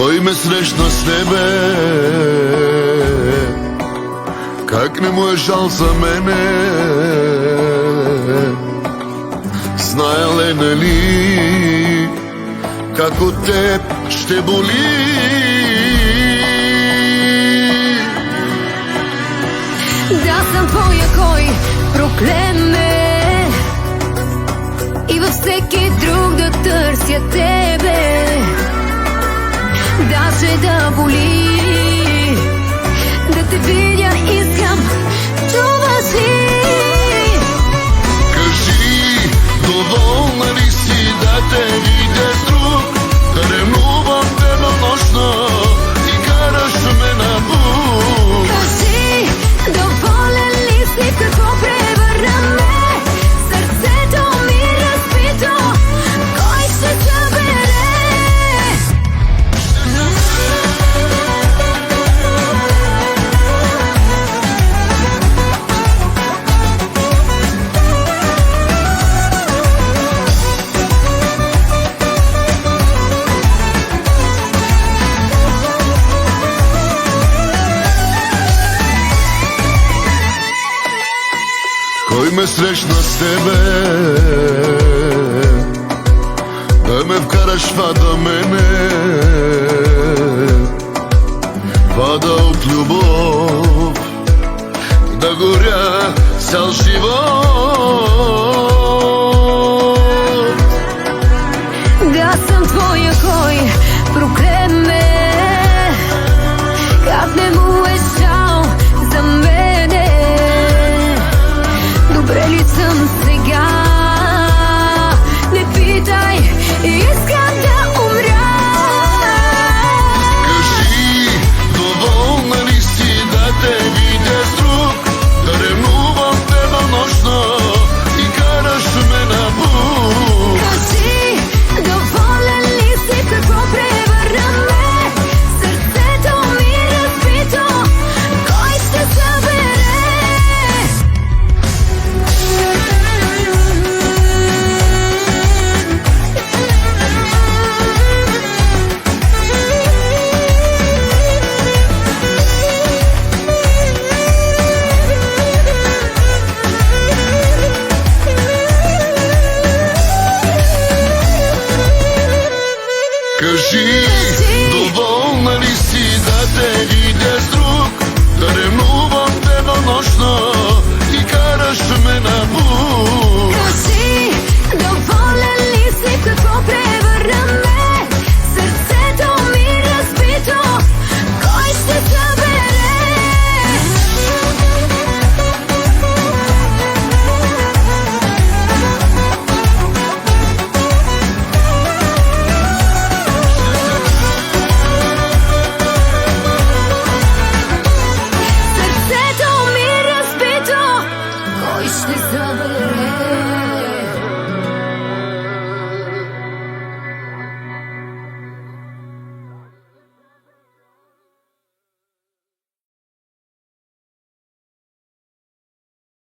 Кой ме срещна с тебе? Как не му е жал за мене? Знаел е, нали, как от теб ще боли? Да съм твоя, кой проклеме и във всеки друг да търся тебе. Даже да боли, да те видя искам, чуваш ли? Кажи, доволна ли си да те видя с друг? Да ревнувам денонощно и караш ме на бук. Кажи, доволен ли си, в какво превърна ме? Сърцето ми разбито, кой ще събере? Кой ме срещна с тебе? Да ме вкараш в ада мене, вада от любов, да горя цял живот. Да съм твоя, кой проклеме, как не му е жал за мене. Добре ли съм сега? Не питай, искам да умря. Кажи, доволна ли си да те видя с друг? Да ревнувам денонощно и караш ме на бук. Кажи, доволен ли си, в какво превърна ме? Сърцето ми разбито, кой ще събере? Кажи, доволна ли си да те видя с друг? Да ревнувам денонощно и караш ме на